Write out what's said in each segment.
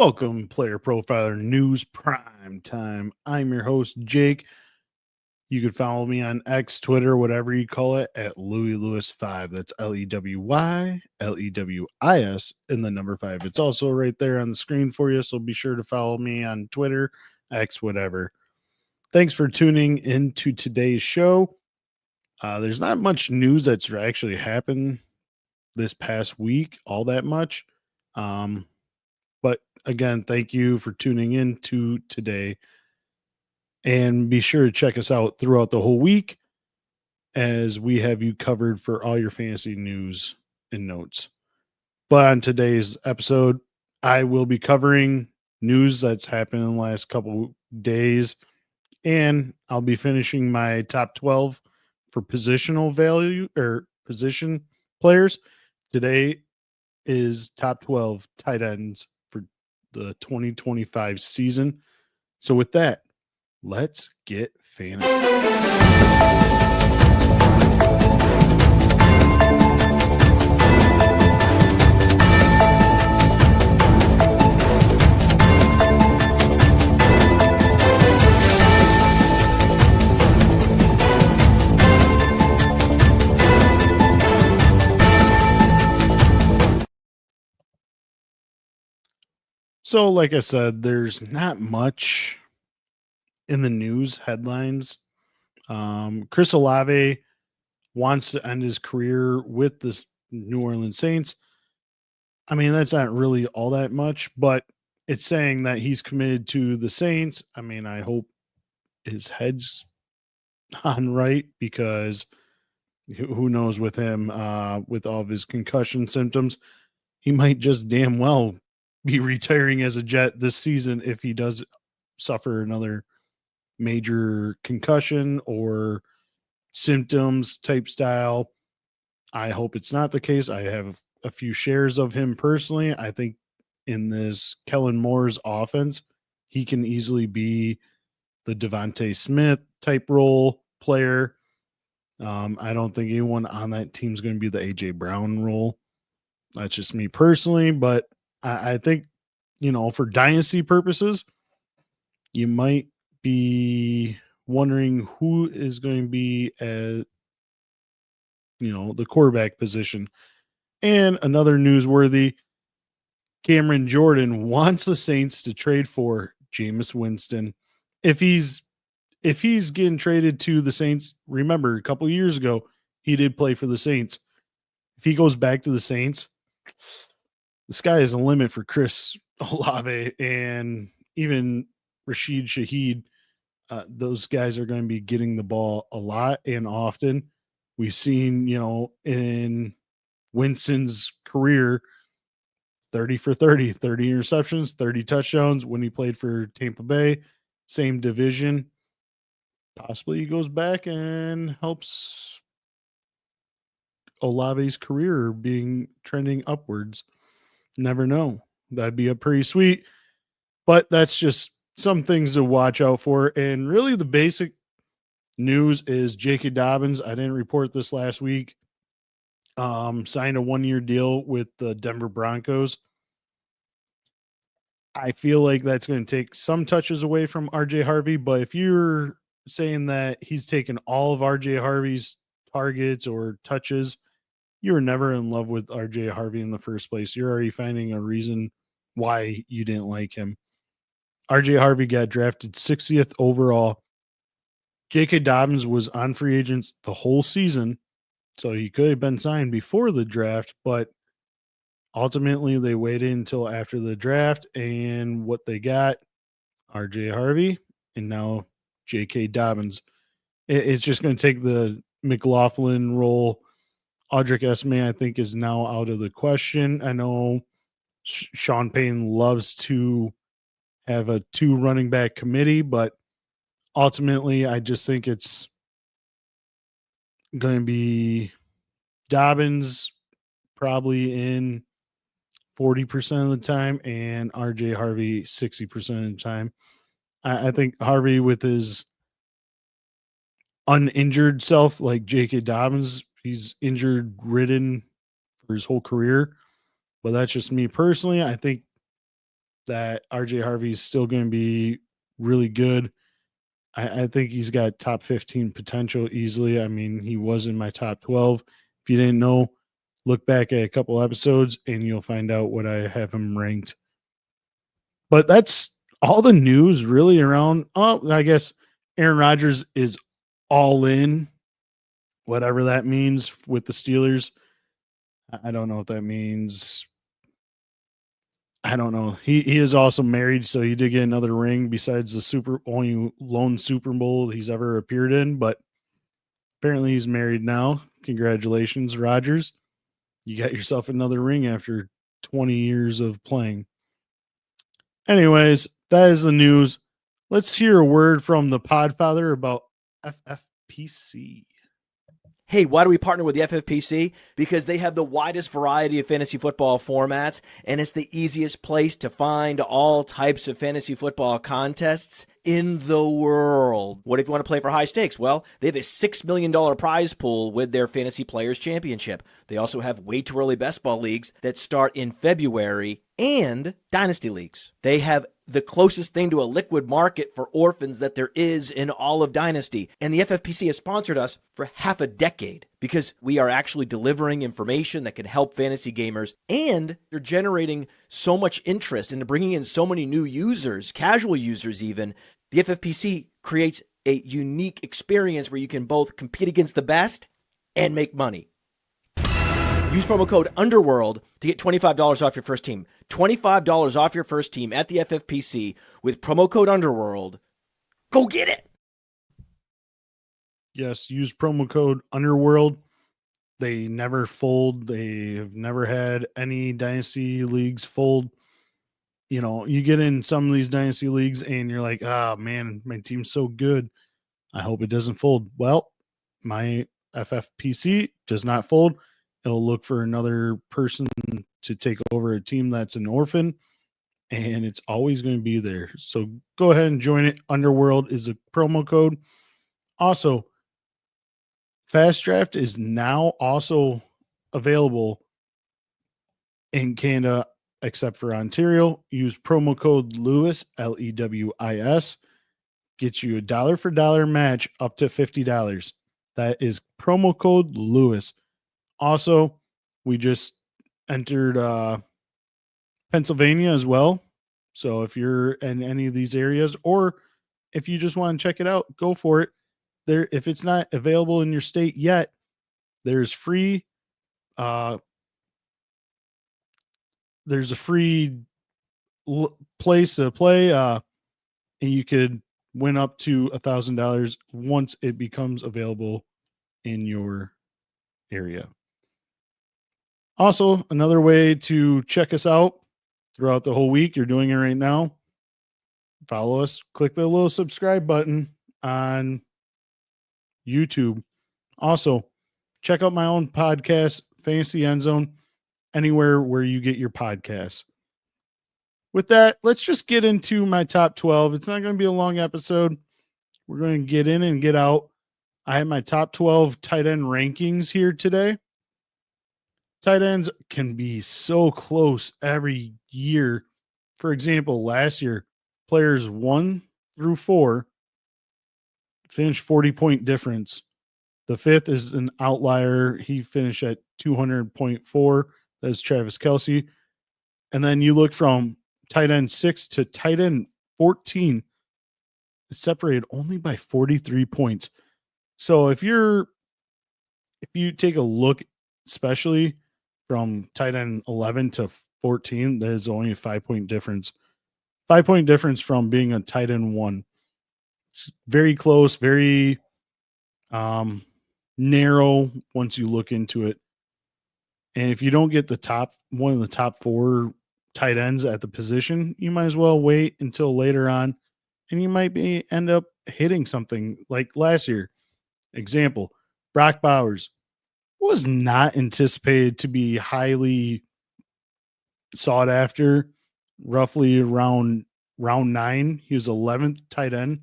Welcome, PlayerProfiler News PrimeTime. I'm your host, Jake. You can follow me on X, Twitter, whatever you call it, at LewyLewis5. That's LEWY, LEWIS, and the number 5. It's also right there on the screen for you, so be sure to follow me on Twitter, X, whatever. Thanks for tuning into today's show. There's not much news that's actually happened this past week, all that much. But again, thank you for tuning in to today. And be sure to check us out throughout the whole week as we have you covered for all your fantasy news and notes. But on today's episode, I will be covering news that's happened in the last couple days. And I'll be finishing my top 12 for positional value or position players. Today is top 12 tight ends for the 2025 season. So with that, let's get fantasy. So, like I said, there's not much in the news headlines. Chris Olave wants to end his career with the New Orleans Saints. I mean, that's not really all that much, but it's saying that he's committed to the Saints. I mean, I hope his head's on right because who knows with him, with all of his concussion symptoms, he might just damn well be retiring as a Jet this season if he does suffer another major concussion or symptoms type style. I hope it's not the case. I have a few shares of him personally. I think in this Kellen Moore's offense, he can easily be the Devontae Smith type role player. I don't think anyone on that team is going to be the AJ Brown role. That's just me personally, but I think, for dynasty purposes, you might be wondering who is going to be at, the quarterback position. And another newsworthy, Cameron Jordan wants the Saints to trade for Jameis Winston. If he's getting traded to the Saints, remember a couple of years ago, he did play for the Saints. If he goes back to the Saints, the sky is the limit for Chris Olave and even Rashid Shaheed. Those guys are going to be getting the ball a lot and often. We've seen, in Winston's career, 30 for 30 interceptions, 30 touchdowns when he played for Tampa Bay, same division. Possibly he goes back and helps Olave's career being trending upwards. Never know. That'd be a pretty sweet, but that's just some things to watch out for. And really the basic news is J.K. Dobbins. I didn't report this last week. Signed a 1-year deal with the Denver Broncos. I feel like that's going to take some touches away from RJ Harvey, but if you're saying that he's taken all of RJ Harvey's targets or touches, you were never in love with RJ Harvey in the first place. You're already finding a reason why you didn't like him. RJ Harvey got drafted 60th overall. J.K. Dobbins was on free agents the whole season, so he could have been signed before the draft, but ultimately they waited until after the draft, and what they got, RJ Harvey, and now J.K. Dobbins. It's just going to take the McLaughlin role. Audric Esme, I think, is now out of the question. I know Sean Payton loves to have a 2 running back committee, but ultimately I just think it's going to be Dobbins probably in 40% of the time and RJ Harvey 60% of the time. I think Harvey, with his uninjured self like J.K. Dobbins, he's injured ridden for his whole career. But that's just me personally. I think that RJ Harvey is still going to be really good. I think he's got top 15 potential easily. I mean, he was in my top 12. If you didn't know, look back at a couple episodes and you'll find out what I have him ranked. But that's all the news really around. Oh, I guess Aaron Rodgers is all in, whatever that means with the Steelers. I don't know what that means. I don't know. He is also married, so he did get another ring besides the only lone Super Bowl he's ever appeared in. But apparently, he's married now. Congratulations, Rodgers. You got yourself another ring after 20 years of playing. Anyways, that is the news. Let's hear a word from the Podfather about FFPC. Hey, why do we partner with the FFPC? Because they have the widest variety of fantasy football formats, and it's the easiest place to find all types of fantasy football contests in the world. What if you want to play for high stakes? Well, they have a $6 million prize pool with their Fantasy Players Championship. They also have way too early best ball leagues that start in February and Dynasty leagues. They have the closest thing to a liquid market for orphans that there is in all of Dynasty. And the FFPC has sponsored us for half a decade because we are actually delivering information that can help fantasy gamers, and they're generating so much interest and bringing in so many new users, casual users even. The FFPC creates a unique experience where you can both compete against the best and make money. Use promo code UNDERWORLD to get $25 off your first team. $25 off your first team at the FFPC with promo code UNDERWORLD. Go get it! Yes, use promo code UNDERWORLD. They never fold. They have never had any Dynasty leagues fold. You know, you get in some of these Dynasty leagues and you're like, ah, man, my team's so good. I hope it doesn't fold. Well, my FFPC does not fold. It'll look for another person to take over a team that's an orphan, and it's always going to be there. So go ahead and join it. Underworld is a promo code. Also, Fast Draft is now also available in Canada, except for Ontario. Use promo code Lewis, LEWIS. Gets you $1 for dollar match up to $50. That is promo code Lewis. Also, we just entered Pennsylvania as well. So if you're in any of these areas, or if you just want to check it out, go for it. There, if it's not available in your state yet, there's free. There's a free place to play, and you could win up to $1,000 once it becomes available in your area. Also, another way to check us out throughout the whole week, you're doing it right now. Follow us, click the little subscribe button on YouTube. Also, check out my own podcast, Fantasy Endzone, anywhere where you get your podcasts. With that, let's just get into my top 12. It's not going to be a long episode. We're going to get in and get out. I have my top 12 tight end rankings here today. Tight ends can be so close every year. For example, last year, players 1 through 4 finished 40-point difference. The fifth is an outlier. He finished at 200.4. That's Travis Kelce. And then you look from tight end 6 to tight end 14. It's separated only by 43 points. So if you take a look, especially from tight end 11 to 14, there's only a 5-point difference. 5-point difference from being a tight end 1. It's very close, very narrow once you look into it. And if you don't get one of the top 4 tight ends at the position, you might as well wait until later on, and you might end up hitting something like last year. Example, Brock Bowers was not anticipated to be highly sought after. Roughly around round 9, he was 11th tight end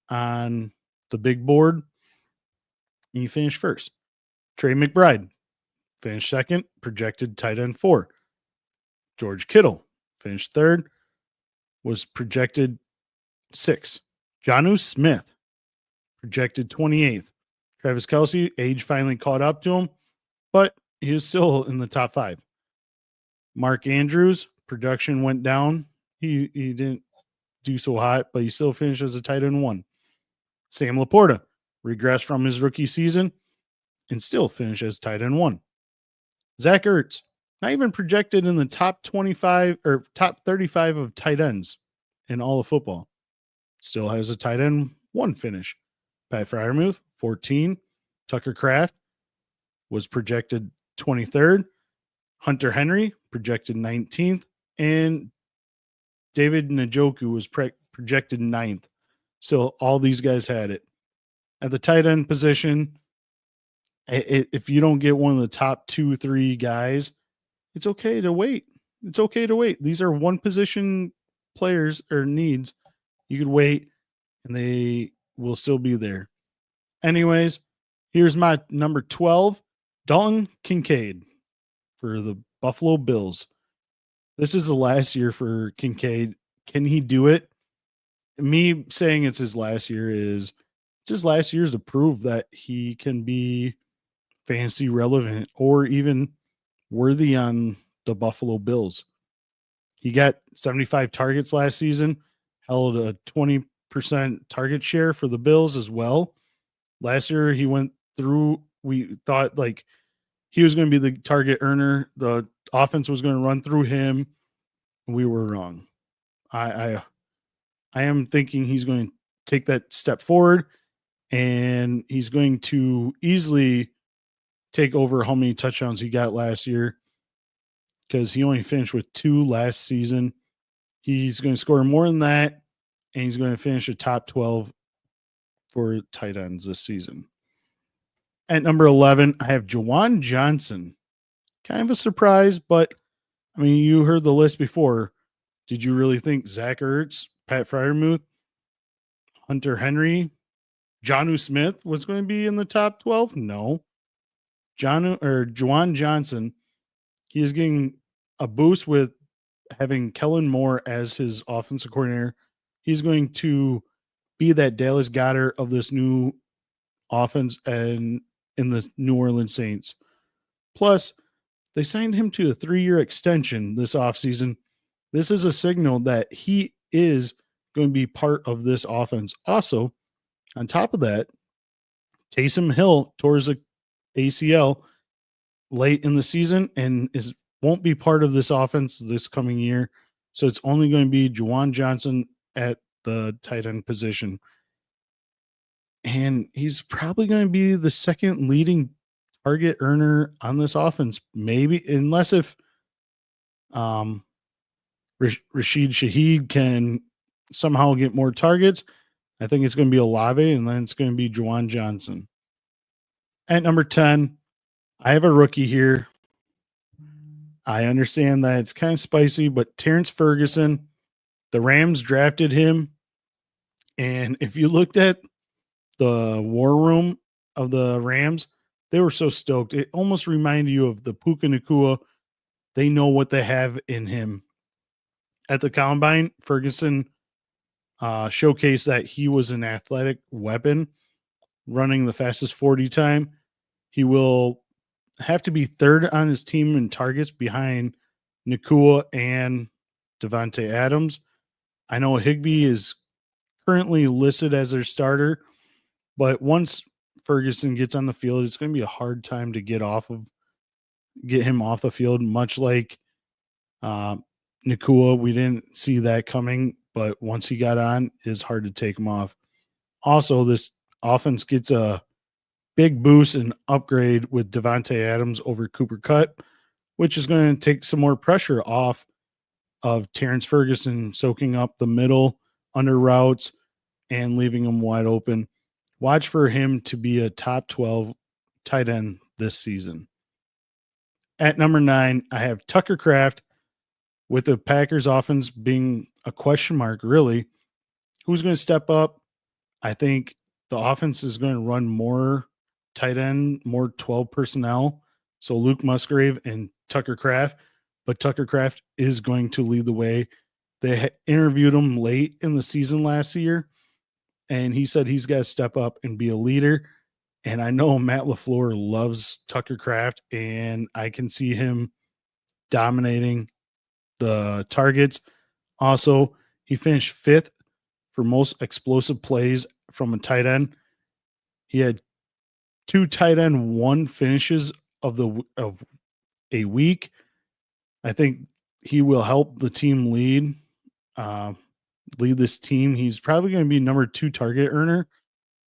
on the big board, and he finished first. Trey McBride finished second, projected tight end 4. George Kittle finished third, was projected 6. Jonnu Smith, projected 28th. Travis Kelce, age finally caught up to him, but he was still in the top 5. Mark Andrews, production went down. He didn't do so hot, but he still finished as a tight end 1. Sam Laporta regressed from his rookie season and still finished as tight end 1. Zach Ertz, not even projected in the top 25 or top 35 of tight ends in all of football. Still has a tight end 1 finish. Pat Freiermuth, 14. Tucker Kraft was projected 23rd. Hunter Henry, projected 19th. And David Njoku was projected 9th. So all these guys had it. At the tight end position, if you don't get one of the top 2-3 guys, it's okay to wait. It's okay to wait. These are one position players or needs. You could wait and they will still be there. Anyways, here's my number 12, Dalton Kincaid for the Buffalo Bills. This is the last year for Kincaid. Can he do it? Me saying it's his last year is it's his last year to prove that he can be fantasy relevant or even worthy on the Buffalo Bills. He got 75 targets last season, held a 20% target share for the Bills as well. Last year he went through, we thought like he was going to be the target earner. The offense was going to run through him. We were wrong. I am thinking he's going to take that step forward and he's going to easily take over how many touchdowns he got last year because he only finished with 2 last season. He's going to score more than that, and he's going to finish a top 12 for tight ends this season. At number 11, I have Juwan Johnson. Kind of a surprise, but I mean, you heard the list before. Did you really think Zach Ertz, Pat Freiermuth, Hunter Henry, Jonnu Smith was going to be in the top 12? No. Juwan Johnson, he is getting a boost with having Kellen Moore as his offensive coordinator. He's going to be that Dallas Goedert of this new offense and in the New Orleans Saints. Plus, they signed him to a 3-year extension this offseason. This is a signal that he is going to be part of this offense. Also, on top of that, Taysom Hill tore his ACL late in the season and won't be part of this offense this coming year. So it's only going to be Juwan Johnson at the tight end position. And he's probably going to be the second leading target earner on this offense, maybe, unless if Rashid Shaheed can somehow get more targets. I think it's going to be Olave, and then it's going to be Juwan Johnson. At number 10, I have a rookie here. I understand that it's kind of spicy, but Terrance Ferguson, the Rams drafted him. And if you looked at the war room of the Rams, they were so stoked. It almost reminded you of the Puka Nacua. They know what they have in him. At the Combine, Ferguson showcased that he was an athletic weapon running the fastest 40 time. He will have to be third on his team in targets behind Nacua and Devontae Adams. I know Higbee is currently listed as their starter, but once Ferguson gets on the field, it's going to be a hard time to get him off the field, much like Nacua. We didn't see that coming, but once he got on, it's hard to take him off. Also, this offense gets a big boost and upgrade with Devontae Adams over Cooper Kupp, which is going to take some more pressure off of Terrance Ferguson, soaking up the middle under routes and leaving him wide open. Watch for him to be a top 12 tight end this season. At number 9, I have Tucker Kraft. With the Packers offense being a question mark, really, who's going to step up? I think the offense is going to run more tight end, more 12 personnel. So Luke Musgrave and Tucker Kraft, but Tucker Kraft is going to lead the way They interviewed him late in the season last year, and he said he's got to step up and be a leader. And I know Matt LaFleur loves Tucker Kraft, and I can see him dominating the targets. Also, he finished 5th for most explosive plays from a tight end. He had 2 tight end 1 finishes of a week. I think he will help the team lead this team. He's probably going to be number 2 target earner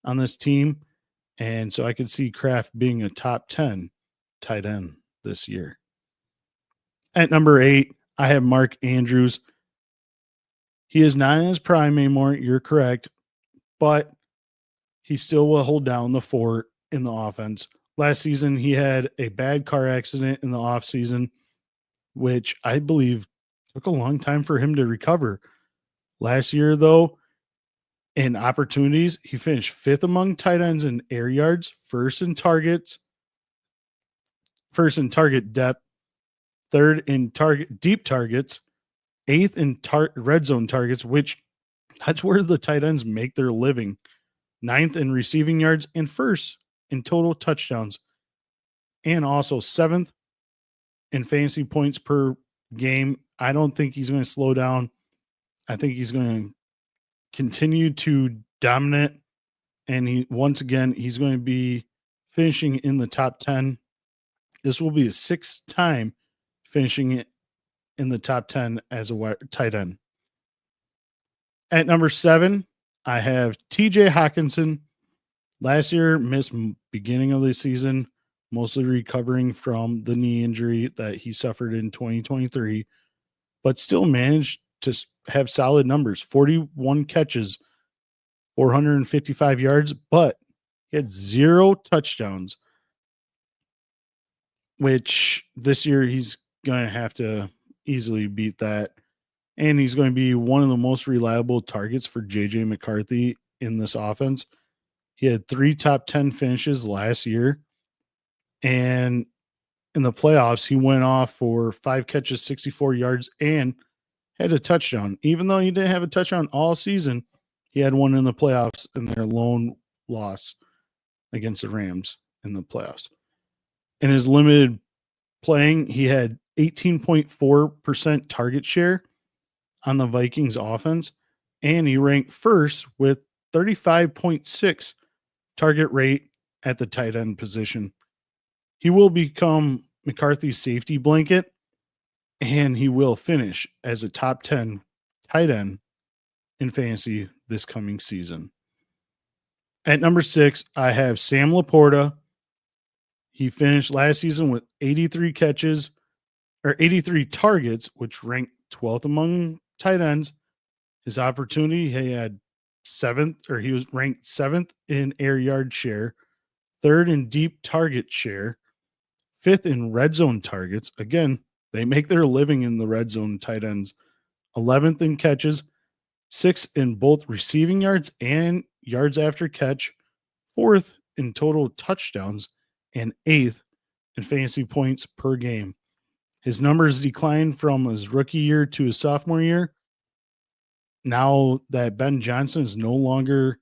on this team. And so I could see Kraft being a top 10 tight end this year. At number 8, I have Mark Andrews. He is not in his prime anymore. You're correct. But he still will hold down the fort in the offense. Last season, he had a bad car accident in the offseason, which I believe took a long time for him to recover. Last year, though, in opportunities, he finished 5th among tight ends in air yards, first in target depth, 3rd in deep targets, 8th in red zone targets, which that's where the tight ends make their living, 9th in receiving yards, and 1st in total touchdowns, and also 7th in fantasy points per game. I don't think he's going to slow down. I think he's going to continue to dominate, and he's going to be finishing in the top 10. This will be his 6th time finishing it in the top 10 as a tight end. At number 7, I have TJ Hawkinson. Last year, missed beginning of the season, mostly recovering from the knee injury that he suffered in 2023, but still managed to have solid numbers, 41 catches, 455 yards, but he had 0 touchdowns, which this year he's going to have to easily beat that. And he's going to be one of the most reliable targets for JJ McCarthy in this offense. He had 3 top 10 finishes last year. And in the playoffs, he went off for 5 catches, 64 yards, and had a touchdown. Even though he didn't have a touchdown all season, he had one in the playoffs in their lone loss against the Rams in the playoffs. In his limited playing, he had 18.4% target share on the Vikings offense, and he ranked 1st with 35.6 target rate at the tight end position. He will become McCarthy's safety blanket, and he will finish as a top 10 tight end in fantasy this coming season. At number 6, I have Sam Laporta. He finished last season with 83 targets, which ranked 12th among tight ends. His opportunity, he had 7th, or he was ranked 7th in air yard share, 3rd in deep target share, 5th in red zone targets. Again, they make their living in the red zone tight ends. 11th in catches, 6th in both receiving yards and yards after catch, 4th in total touchdowns, and 8th in fantasy points per game. His numbers declined from his rookie year to his sophomore year. Now that Ben Johnson is no longer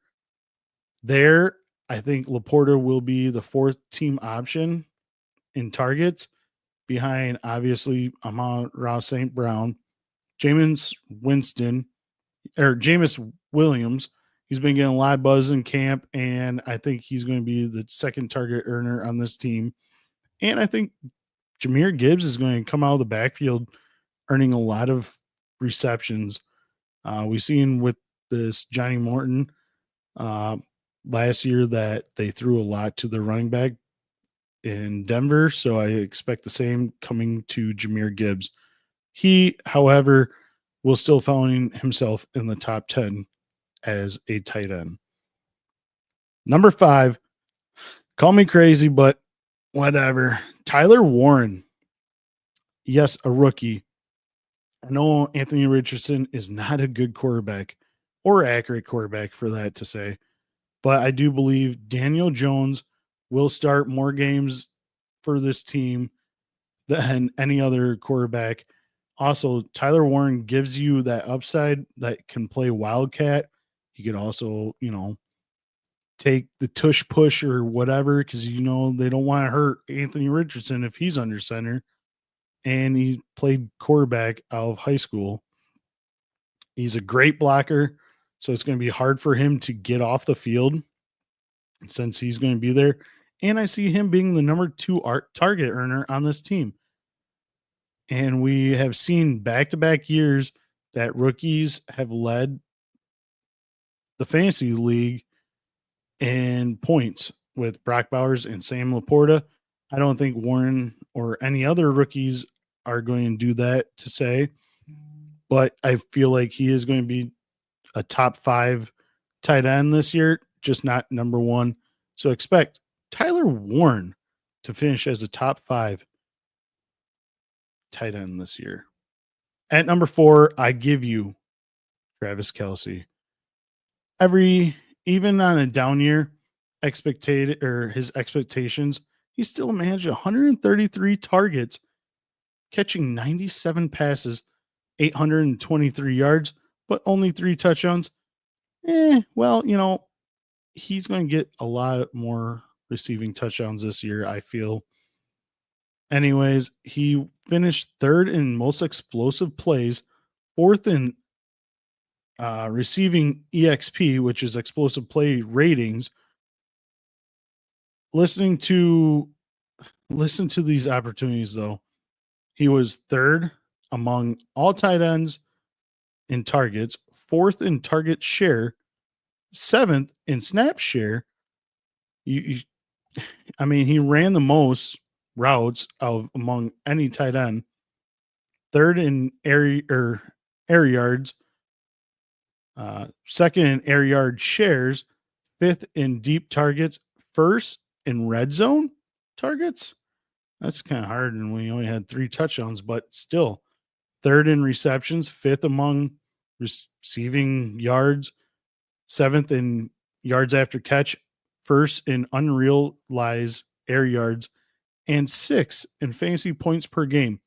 there, I think Laporta will be the 4th team option in targets, behind obviously Amon-Ra St. Brown, Jameis Williams. He's been getting a lot of buzz in camp, and I think he's going to be the 2nd target earner on this team. And I think Jahmyr Gibbs is going to come out of the backfield earning a lot of receptions. We've seen with this Johnny Morton last year that they threw a lot to the running back in Denver, so I expect the same coming to Jahmyr Gibbs. He, however, will still find himself in the top 10 as a tight end. Number 5, call me crazy, but whatever. Tyler Warren. Yes, a rookie. I know Anthony Richardson is not a good quarterback or accurate quarterback for that to say, but I do believe Daniel Jones will start more games for this team than any other quarterback. Also, Tyler Warren gives you that upside that can play Wildcat. He could also, take the tush push or whatever because, they don't want to hurt Anthony Richardson if he's under center. And he played quarterback out of high school. He's a great blocker, so it's going to be hard for him to get off the field since he's going to be there. And I see him being the number 2 target earner on this team. And we have seen back-to-back years that rookies have led the fantasy league in points with Brock Bowers and Sam Laporta. I don't think Warren or any other rookies are going to do that to say, but I feel like he is going to be a top 5 tight end this year, just not number 1. So expect Tyler Warren to finish as a top 5 tight end this year. At number 4, I give you Travis Kelce. Even on a down year, his expectations, he still managed 133 targets, catching 97 passes, 823 yards, but only 3 touchdowns. Well, he's going to get a lot more receiving touchdowns this year, I feel. Anyways, he finished 3rd in most explosive plays, 4th in receiving EXP, which is explosive play ratings. Listen to these opportunities, though. He was 3rd among all tight ends in targets, 4th in target share, 7th in snap share. He ran the most routes among any tight end. 3rd in air yards, 2nd in air yard shares, 5th in deep targets, 1st in red zone targets. That's kind of hard, and we only had 3 touchdowns, but still 3rd in receptions, 5th among receiving yards, 7th in yards after catch, 1st in unrealized air yards, and 6th in fantasy points per game.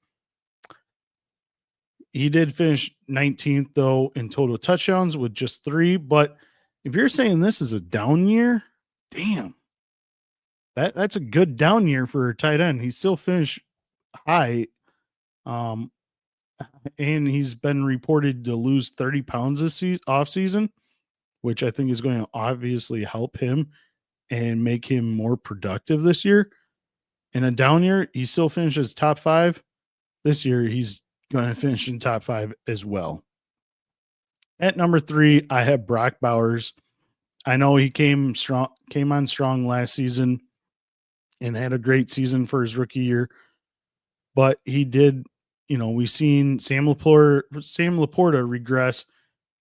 He did finish 19th, though, in total touchdowns with just 3. But if you're saying this is a down year, damn, that's a good down year for a tight end. He still finished high, and he's been reported to lose 30 pounds this offseason, which I think is going to obviously help him and make him more productive this year. In a down year, he still finishes top 5. This year, he's going to finish in top 5 as well. At number 3, I have Brock Bowers. I know he came on strong last season and had a great season for his rookie year, but he did, we've seen Sam Laporta regress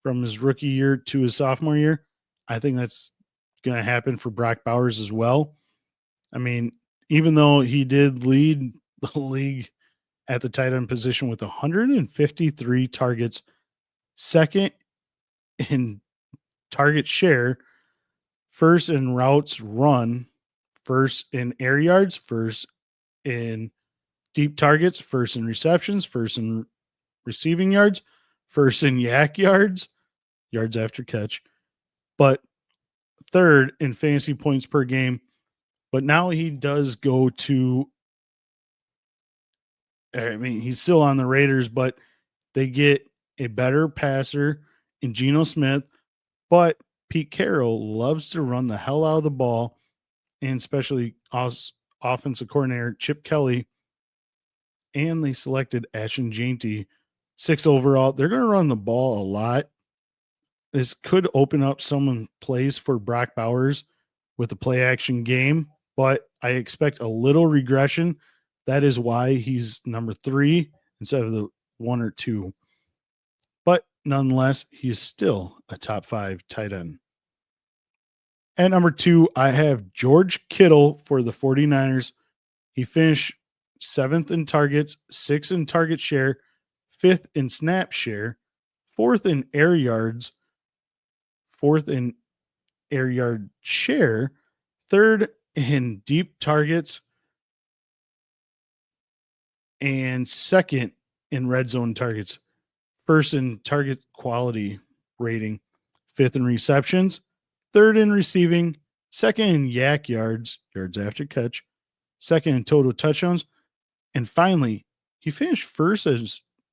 from his rookie year to his sophomore year. I think that's going to happen for Brock Bowers as well. I mean, even though he did lead the league at the tight end position with 153 targets, 2nd in target share, 1st in routes run, 1st in air yards, 1st in deep targets, 1st in receptions, 1st in receiving yards, 1st in yak yards after catch, but 3rd in fantasy points per game. But now he does go to, he's still on the Raiders, but they get a better passer in Geno Smith, but Pete Carroll loves to run the hell out of the ball, and especially offensive coordinator Chip Kelly, and they selected Ashton Jeanty, 6 overall. They're going to run the ball a lot. This could open up some plays for Brock Bowers with the play action game, but I expect a little regression. That is why he's number 3 instead of the 1 or 2. But nonetheless, he is still a top 5 tight end. At number 2, I have George Kittle for the 49ers. He finished 7th in targets, 6th in target share, 5th in snap share, 4th in air yards, 4th in air yard share, 3rd in deep targets, and 2nd in red zone targets, first in target quality rating, fifth in receptions, third in receiving, second in yak yards after catch, second in total touchdowns, and finally, he finished first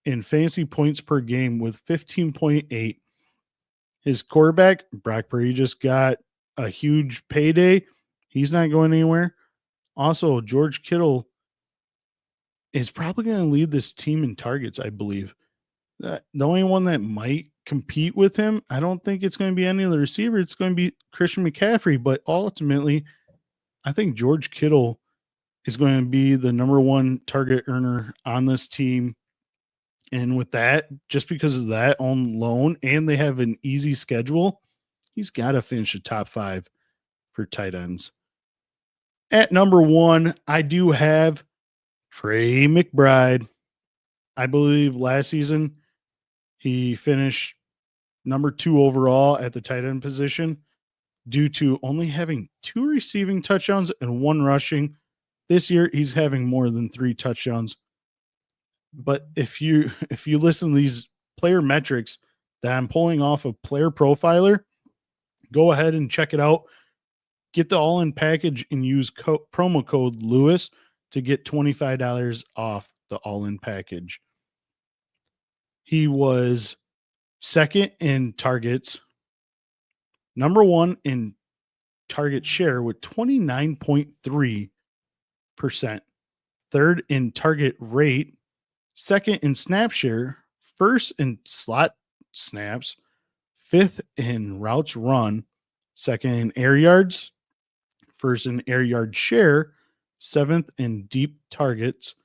in fantasy points per game with 15.8. His quarterback, Brock Purdy, just got a huge payday. He's not going anywhere. Also, George Kittle is probably going to lead this team in targets, I believe. The only one that might compete with him, I don't think it's going to be any of the receivers. It's going to be Christian McCaffrey. But ultimately, I think George Kittle is going to be the number one target earner on this team. And with that, just because of that on loan, and they have an easy schedule, he's got to finish the top 5 for tight ends. At number 1, I do have Trey McBride. I believe last season he finished number 2 overall at the tight end position due to only having 2 receiving touchdowns and 1 rushing. This year, he's having more than 3 touchdowns. But if you listen to these player metrics that I'm pulling off of Player Profiler, go ahead and check it out. Get the all-in package and use promo code Lewis to get $25 off the all-in package. He was second in targets, number 1 in target share with 29.3%, third in target rate, second in snap share, first in slot snaps, fifth in routes run, second in air yards, first in air yard share, seventh in deep targets,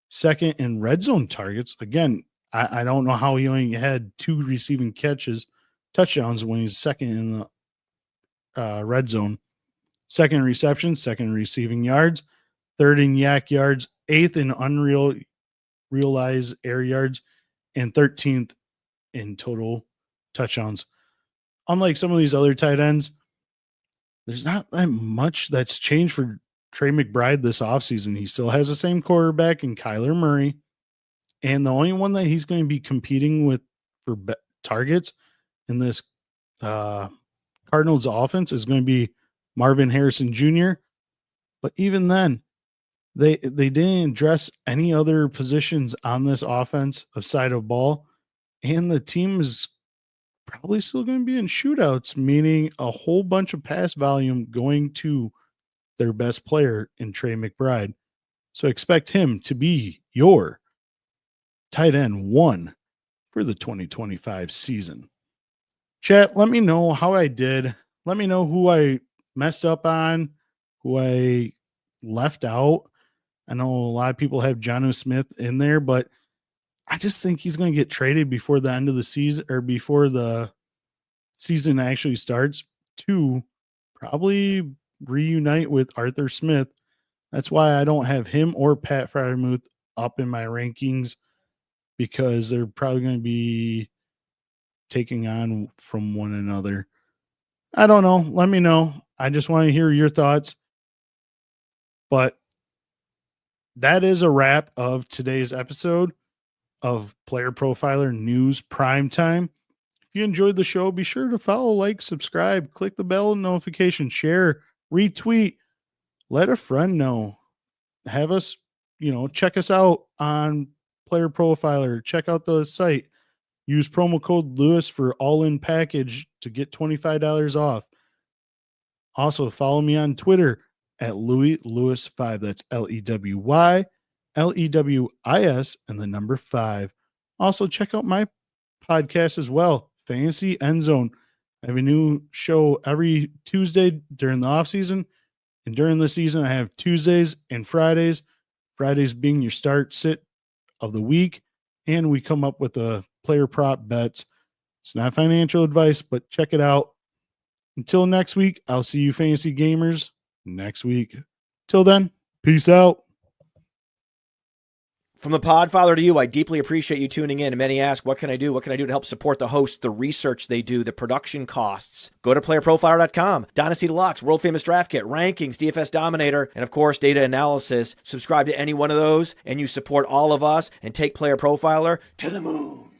second in red zone targets. Again, I don't know how he only had 2 receiving touchdowns when he's second in the red zone, second in receptions, second in receiving yards, third in yak yards, eighth in realized air yards, and 13th in total touchdowns. Unlike some of these other tight ends, there's not that much that's changed for Trey McBride this offseason. He still has the same quarterback in Kyler Murray, and the only one that he's going to be competing with for targets in this Cardinals offense is going to be Marvin Harrison Jr. But even then, they didn't address any other positions on this offense of side of ball, and the team is probably still going to be in shootouts, meaning a whole bunch of pass volume going to their best player in Trey McBride. So expect him to be your tight end 1 for the 2025 season. Chat, let me know how I did. Let me know who I messed up on, who I left out. I know a lot of people have Jonnu Smith in there, but I just think he's going to get traded before the end of the season, or before the season actually starts, to probably reunite with Arthur Smith. That's why I don't have him or Pat Freiermuth up in my rankings, because they're probably going to be taking on from one another. I don't know. Let me know. I just want to hear your thoughts. But that is a wrap of today's episode of Player Profiler News PrimeTime. If you enjoyed the show, be sure to follow, like, subscribe, click the bell notification, share, retweet, let a friend know. Have us, check us out on Player Profiler. Check out the site. Use promo code Lewis for all-in package to get $25 off. Also, follow me on Twitter at LewisLewis5. That's LEWY, LEWIS, and the number 5. Also, check out my podcast as well, Fantasy Endzone. I have a new show every Tuesday during the off season, and during the season, I have Tuesdays and Fridays. Fridays being your start sit of the week, and we come up with a player prop bets. It's not financial advice, but check it out. Until next week, I'll see you fantasy gamers next week. Till then, peace out. From the Podfather to you, I deeply appreciate you tuning in. And many ask, what can I do? What can I do to help support the hosts, the research they do, the production costs? Go to PlayerProfiler.com, Dynasty Deluxe, World Famous Draft Kit, Rankings, DFS Dominator, and of course, data analysis. Subscribe to any one of those, and you support all of us and take Player Profiler to the moon.